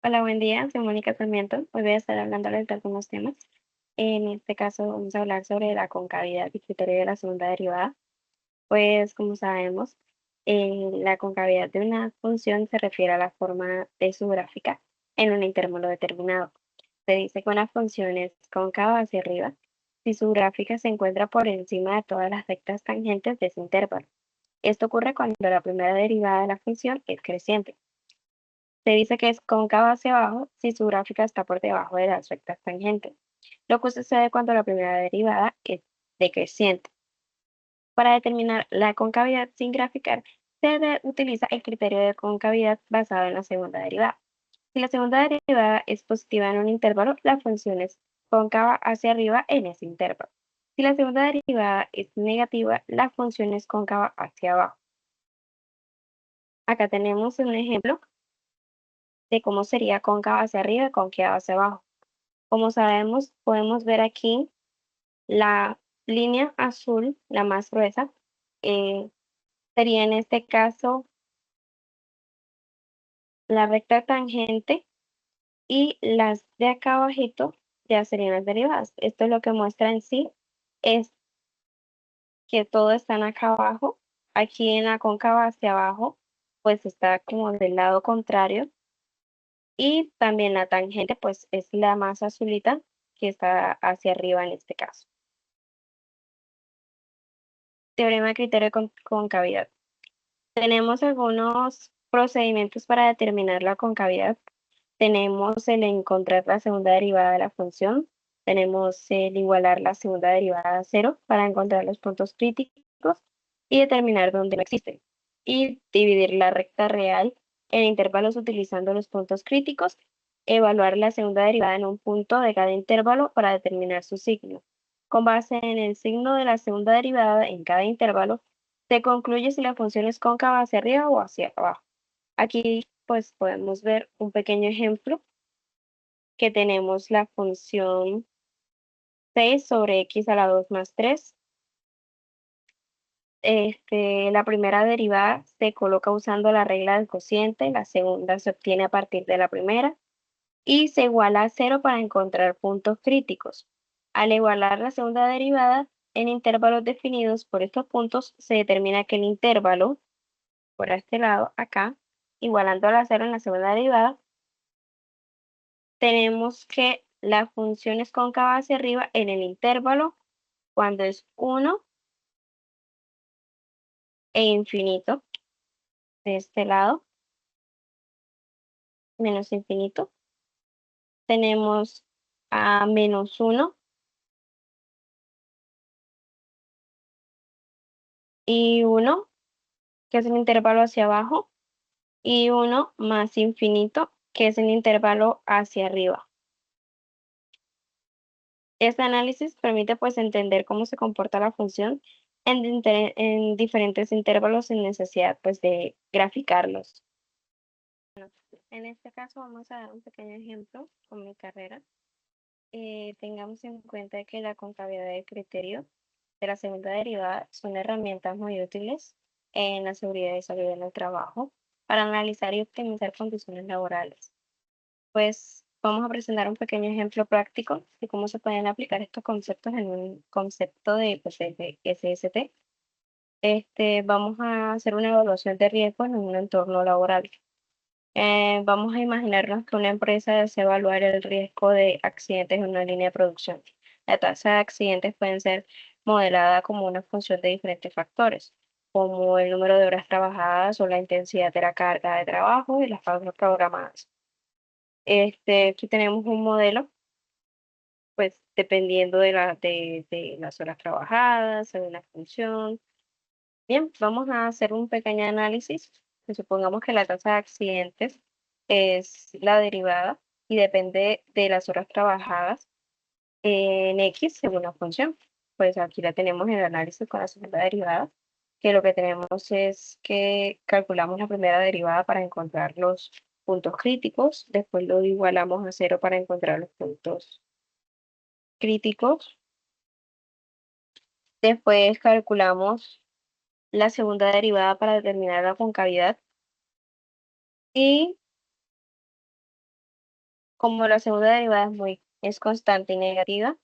Hola, buen día. Soy Mónica Sarmiento. Hoy voy a estar hablándoles de algunos temas. En este caso, vamos a hablar sobre la concavidad y criterio de la segunda derivada. Pues, como sabemos, la concavidad de una función se refiere a la forma de su gráfica en un intervalo determinado. Se dice que una función es cóncava hacia arriba si su gráfica se encuentra por encima de todas las rectas tangentes de ese intervalo. Esto ocurre cuando la primera derivada de la función es creciente. Se dice que es cóncava hacia abajo si su gráfica está por debajo de las rectas tangentes, lo que sucede cuando la primera derivada es decreciente. Para determinar la concavidad sin graficar, utiliza el criterio de concavidad basado en la segunda derivada. Si la segunda derivada es positiva en un intervalo, la función es cóncava hacia arriba en ese intervalo. Si la segunda derivada es negativa, la función es cóncava hacia abajo. Acá tenemos un ejemplo de cómo sería cóncava hacia arriba y cóncava hacia abajo. Como sabemos, podemos ver aquí la línea azul, la más gruesa, eh, sería en este caso la recta tangente y las de acá abajito ya serían las derivadas. Esto lo que muestra en sí es que todo están acá abajo. Aquí en la cóncava hacia abajo, pues está como del lado contrario. Y también la tangente, pues es la más azulita que está hacia arriba en este caso. Teorema de criterio de concavidad. Tenemos algunos procedimientos para determinar la concavidad. Tenemos el encontrar la segunda derivada de la función. Tenemos el igualar la segunda derivada a cero para encontrar los puntos críticos y determinar dónde no existen. Y dividir la recta real en intervalos utilizando los puntos críticos. Evaluar la segunda derivada en un punto de cada intervalo para determinar su signo. Con base en el signo de la segunda derivada en cada intervalo, se concluye si la función es cóncava hacia arriba o hacia abajo. Aquí pues podemos ver un pequeño ejemplo que tenemos la función 6 sobre x a la 2 más 3. La primera derivada se coloca usando la regla del cociente, la segunda se obtiene a partir de la primera y se iguala a cero para encontrar puntos críticos. Al igualar la segunda derivada en intervalos definidos por estos puntos, se determina que el intervalo, por este lado, acá, igualando a la cero en la segunda derivada, tenemos que la función es cóncava hacia arriba en el intervalo cuando es 1 e infinito, de este lado, menos infinito. Tenemos a menos 1 y 1, que es el intervalo hacia abajo, y 1 más infinito, que es el intervalo hacia arriba. Este análisis permite pues entender cómo se comporta la función en diferentes intervalos sin necesidad pues de graficarlos. En este caso vamos a dar un pequeño ejemplo con mi carrera. Tengamos en cuenta que la concavidad de criterio de la segunda derivada son herramientas muy útiles en la seguridad y salud en el trabajo para analizar y optimizar condiciones laborales. Pues vamos a presentar un pequeño ejemplo práctico de cómo se pueden aplicar estos conceptos en un concepto de, pues, de SST. Vamos a hacer una evaluación de riesgo en un entorno laboral. Vamos a imaginarnos que una empresa desea evaluar el riesgo de accidentes en una línea de producción. La tasa de accidentes pueden ser modelada como una función de diferentes factores, como el número de horas trabajadas o la intensidad de la carga de trabajo y las pausas programadas. Aquí tenemos un modelo, pues dependiendo de las horas trabajadas, de la función. Bien, vamos a hacer un pequeño análisis. Supongamos que la tasa de accidentes es la derivada y depende de las horas trabajadas en X según la función. Pues aquí la tenemos en el análisis con la segunda derivada, que lo que tenemos es que calculamos la primera derivada para encontrar los puntos críticos, después lo igualamos a cero para encontrar los puntos críticos, después calculamos la segunda derivada para determinar la concavidad y Como la segunda derivada es constante y negativa,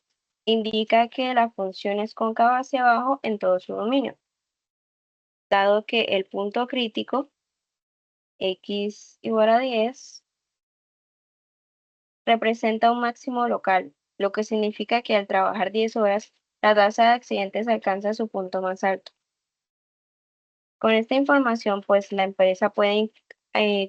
indica que la función es cóncava hacia abajo en todo su dominio, dado que el punto crítico x igual a 10 representa un máximo local, lo que significa que al trabajar 10 horas, la tasa de accidentes alcanza su punto más alto. Con esta información, pues la empresa puede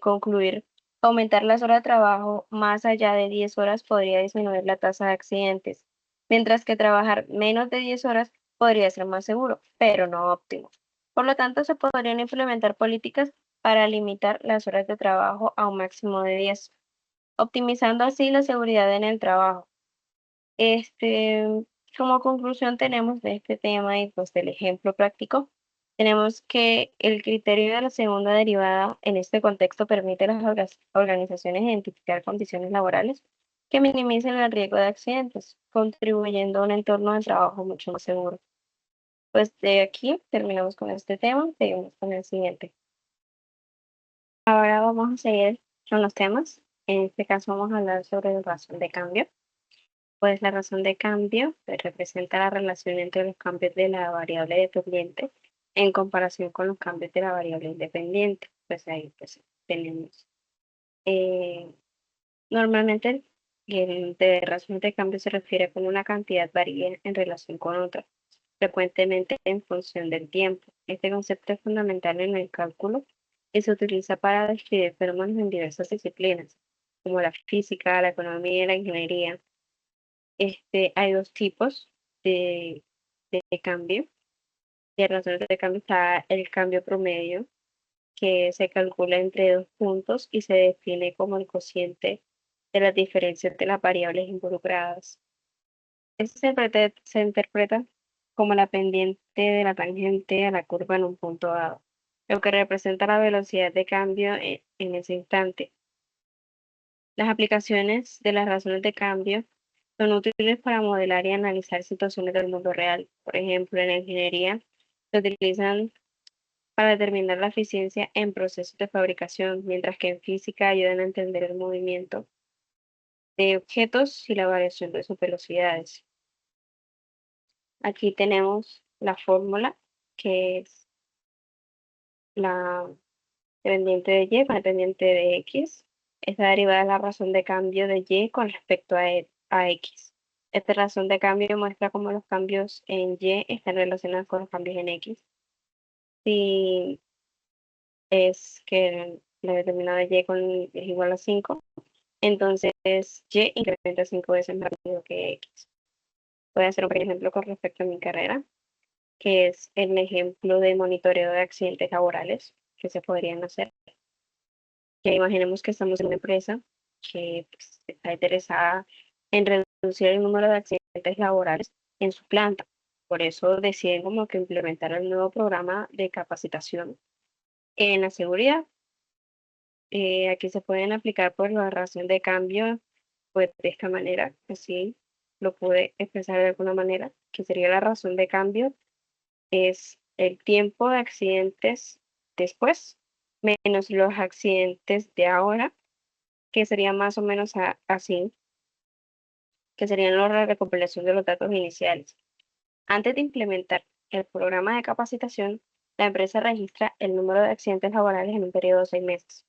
concluir que aumentar las horas de trabajo más allá de 10 horas podría disminuir la tasa de accidentes, mientras que trabajar menos de 10 horas podría ser más seguro, pero no óptimo. Por lo tanto, se podrían implementar políticas para limitar las horas de trabajo a un máximo de 10, optimizando así la seguridad en el trabajo. Este, como conclusión tenemos de este tema y pues del ejemplo práctico, tenemos que el criterio de la segunda derivada en este contexto permite a las organizaciones identificar condiciones laborales que minimicen el riesgo de accidentes, contribuyendo a un entorno de trabajo mucho más seguro. Pues de aquí terminamos con este tema, seguimos con el siguiente. Ahora vamos a seguir con los temas. En este caso vamos a hablar sobre la razón de cambio. Pues la razón de cambio representa la relación entre los cambios de la variable dependiente en comparación con los cambios de la variable independiente. Pues ahí pues tenemos. eh, Normalmente el de razón de cambio se refiere a cómo una cantidad varía en relación con otra, frecuentemente en función del tiempo. Este concepto es fundamental en el cálculo y se utiliza para describir fenómenos en diversas disciplinas, como la física, la economía y la ingeniería. Hay dos tipos de, de cambio. De razones de cambio está el cambio promedio, que se calcula entre dos puntos y se define como el cociente de las diferencias de las variables involucradas. Este se interpreta como la pendiente de la tangente a la curva en un punto dado, lo que representa la velocidad de cambio en ese instante. Las aplicaciones de las razones de cambio son útiles para modelar y analizar situaciones del mundo real. Por ejemplo, en la ingeniería se utilizan para determinar la eficiencia en procesos de fabricación, mientras que en física ayudan a entender el movimiento de objetos y la variación de sus velocidades. Aquí tenemos la fórmula, que es la dependiente de y con dependiente de x. Esta derivada es la razón de cambio de y con respecto a x. Esta razón de cambio muestra cómo los cambios en y están relacionados con los cambios en x. Si es que la determinada de y es igual a 5, entonces y incrementa 5 veces más rápido que x. Voy a hacer un pequeño ejemplo con respecto a mi carrera, que es el ejemplo de monitoreo de accidentes laborales que se podrían hacer. Que imaginemos que estamos en una empresa que pues, está interesada en reducir el número de accidentes laborales en su planta. Por eso deciden como que implementar el nuevo programa de capacitación en la seguridad. Aquí se pueden aplicar por la razón de cambio, pues de esta manera, así lo pude expresar de alguna manera, que sería la razón de cambio, es el tiempo de accidentes después, menos los accidentes de ahora, que sería más o menos así, que serían la recopilación de los datos iniciales. Antes de implementar el programa de capacitación, la empresa registra el número de accidentes laborales en un periodo de 6 meses.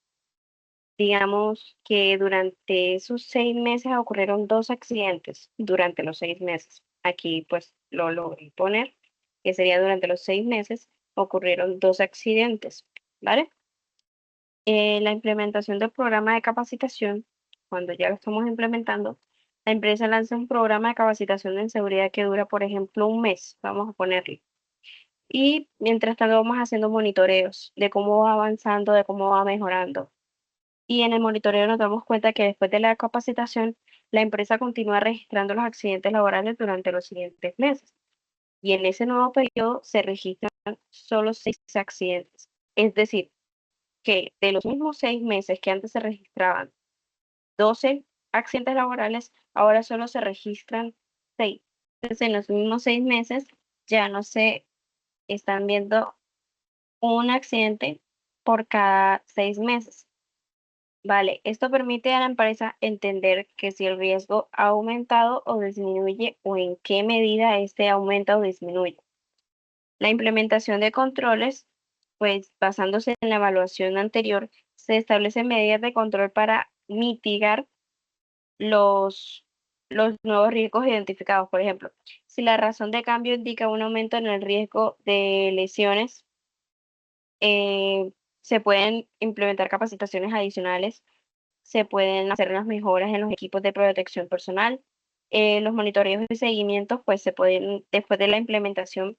Digamos que durante esos 6 meses ocurrieron 2 accidentes durante los 6 meses. Aquí pues lo logré poner, que sería durante los 6 meses ocurrieron 2 accidentes, ¿vale? La implementación del programa de capacitación, cuando ya lo estamos implementando, la empresa lanza un programa de capacitación en seguridad que dura, por ejemplo, un mes, vamos a ponerle. Y mientras tanto vamos haciendo monitoreos de cómo va avanzando, de cómo va mejorando. Y en el monitoreo nos damos cuenta que después de la capacitación, la empresa continúa registrando los accidentes laborales durante los siguientes meses. Y en ese nuevo periodo se registran solo 6 accidentes. Es decir, que de los mismos 6 meses que antes se registraban 12 accidentes laborales, ahora solo se registran 6. Entonces, en los mismos 6 meses ya no se están viendo un accidente por cada 6 meses. Vale, esto permite a la empresa entender que si el riesgo ha aumentado o disminuye o en qué medida este aumenta o disminuye. La implementación de controles, pues basándose en la evaluación anterior, se establecen medidas de control para mitigar los, los nuevos riesgos identificados. Por ejemplo, si la razón de cambio indica un aumento en el riesgo de lesiones, eh, se pueden implementar capacitaciones adicionales, se pueden hacer unas mejoras en los equipos de protección personal. Los monitoreos y seguimientos, pues se pueden, después de la implementación,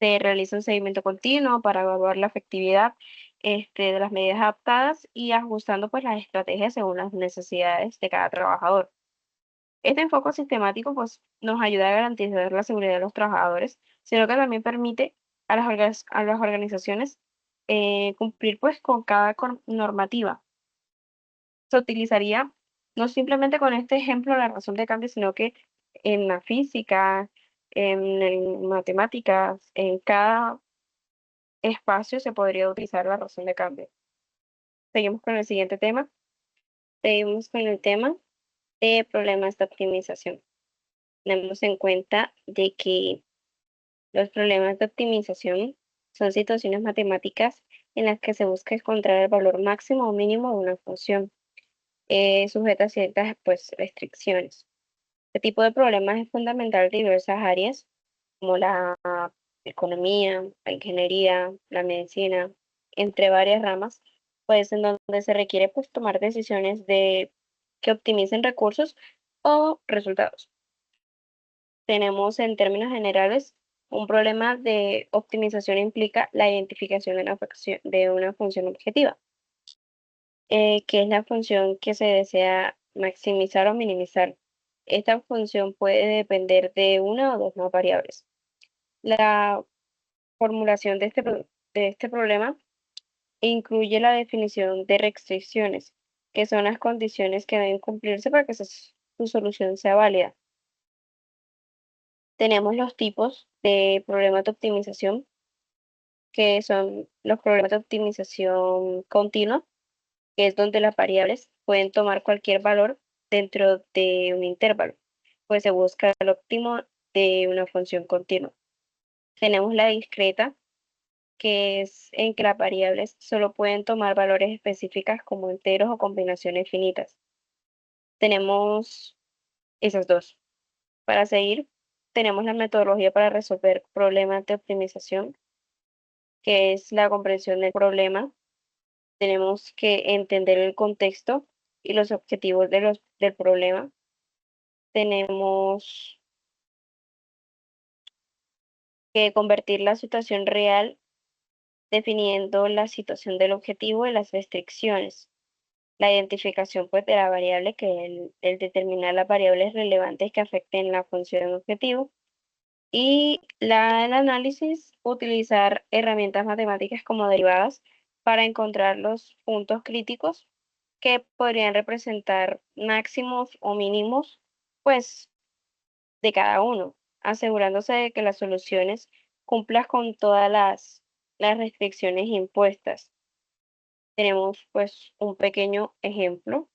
se realiza un seguimiento continuo para evaluar la efectividad de las medidas adaptadas y ajustando pues las estrategias según las necesidades de cada trabajador. Este enfoque sistemático pues nos ayuda a garantizar la seguridad de los trabajadores, sino que también permite a a las organizaciones cumplir pues con cada normativa. Se utilizaría no simplemente con este ejemplo la razón de cambio, sino que en la física, en matemáticas, en cada espacio se podría utilizar la razón de cambio. Seguimos con el siguiente tema. Seguimos con el tema de problemas de optimización. Tenemos en cuenta de que los problemas de optimización son situaciones matemáticas en las que se busca encontrar el valor máximo o mínimo de una función, sujeta a ciertas pues, restricciones. Este tipo de problemas es fundamental en diversas áreas, como la economía, la ingeniería, la medicina, entre varias ramas, pues en donde se requiere pues tomar decisiones de que optimicen recursos o resultados. Tenemos en términos generales un problema de optimización implica la identificación de una función objetiva, que es la función que se desea maximizar o minimizar. Esta función puede depender de una o dos más variables. La formulación de este problema incluye la definición de restricciones, que son las condiciones que deben cumplirse para que su solución sea válida. Tenemos los tipos de problemas de optimización, que son los problemas de optimización continua, que es donde las variables pueden tomar cualquier valor dentro de un intervalo, pues se busca el óptimo de una función continua. Tenemos la discreta, que es en que las variables solo pueden tomar valores específicas como enteros o combinaciones finitas. Tenemos esas dos. Para seguir, tenemos la metodología para resolver problemas de optimización, que es la comprensión del problema. Tenemos que entender el contexto y los objetivos del problema. Tenemos que convertir la situación real definiendo la situación del objetivo y las restricciones. La identificación pues, de la variable, que es el determinar las variables relevantes que afecten la función objetivo. Y el análisis, utilizar herramientas matemáticas como derivadas para encontrar los puntos críticos que podrían representar máximos o mínimos, pues, de cada uno, asegurándose de que las soluciones cumplan con todas las restricciones impuestas. Tenemos, pues, un pequeño ejemplo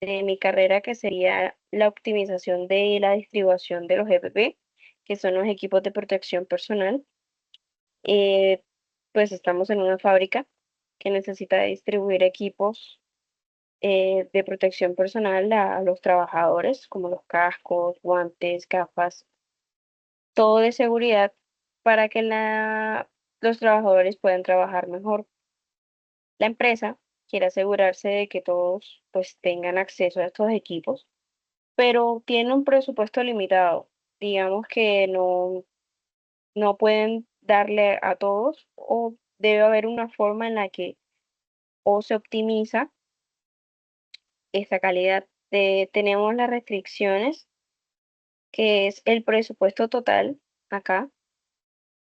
de mi carrera que sería la optimización de la distribución de los EPP, que son los equipos de protección personal. Eh, pues estamos en una fábrica que necesita distribuir equipos de protección personal a los trabajadores, como los cascos, guantes, gafas, todo de seguridad para que los trabajadores puedan trabajar mejor. La empresa quiere asegurarse de que todos pues tengan acceso a estos equipos, pero tiene un presupuesto limitado. Digamos que no pueden darle a todos o debe haber una forma en la que o se optimiza esta calidad. Tenemos las restricciones, que es el presupuesto total acá,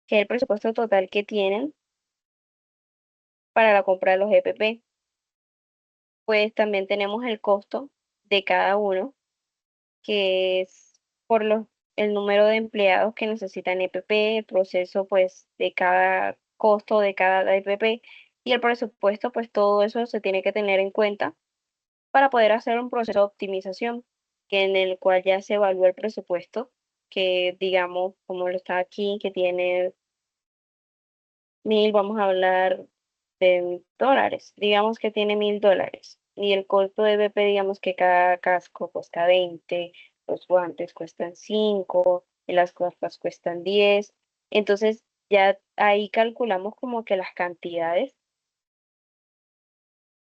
que es el presupuesto total que tienen para la compra de los EPP. Pues también tenemos el costo de cada uno, que es por el número de empleados que necesitan EPP, el proceso pues de cada costo de cada EPP Y el presupuesto, pues todo eso se tiene que tener en cuenta para poder hacer un proceso de optimización, que en el cual ya se evalúa el presupuesto, que digamos, como lo está aquí, que tiene 1.000, vamos a hablar de dólares, digamos que tiene $1.000, y el costo de BP, digamos que cada casco cuesta 20, los guantes cuestan 5, y las gafas cuestan 10. Entonces ya ahí calculamos como que las cantidades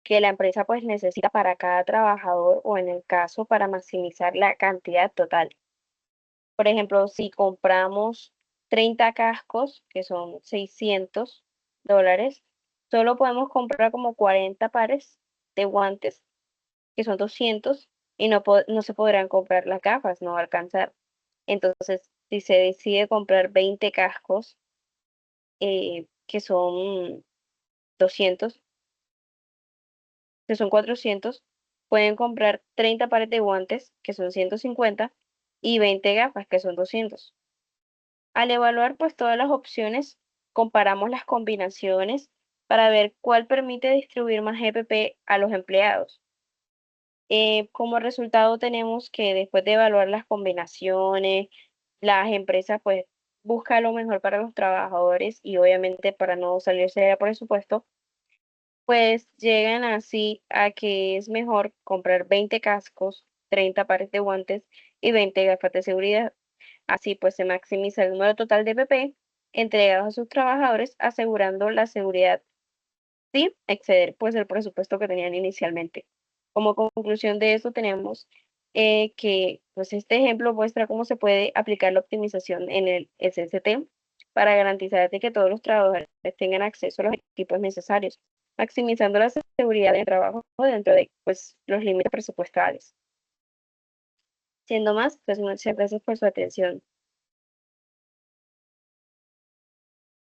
que la empresa pues necesita para cada trabajador, o en el caso para maximizar la cantidad total. Por ejemplo, si compramos 30 cascos, que son $600, solo podemos comprar como 40 pares de guantes, que son 200, y no se podrán comprar las gafas, no va a alcanzar. Entonces, si se decide comprar 20 cascos, que son 200, que son 400, pueden comprar 30 pares de guantes, que son 150, y 20 gafas, que son 200. Al evaluar pues todas las opciones, comparamos las combinaciones para ver cuál permite distribuir más EPP a los empleados. Como resultado tenemos que después de evaluar las combinaciones, las empresas pues buscan lo mejor para los trabajadores, y obviamente para no salirse del presupuesto, pues llegan así a que es mejor comprar 20 cascos, 30 pares de guantes y 20 gafas de seguridad. Así pues se maximiza el número total de PP entregados a sus trabajadores, asegurando la seguridad sin exceder pues el presupuesto que tenían inicialmente. Como conclusión de esto tenemos que pues este ejemplo muestra cómo se puede aplicar la optimización en el SST para garantizar de que todos los trabajadores tengan acceso a los equipos necesarios, maximizando la seguridad del trabajo dentro de pues los límites presupuestales. Siendo más, pues muchas gracias por su atención.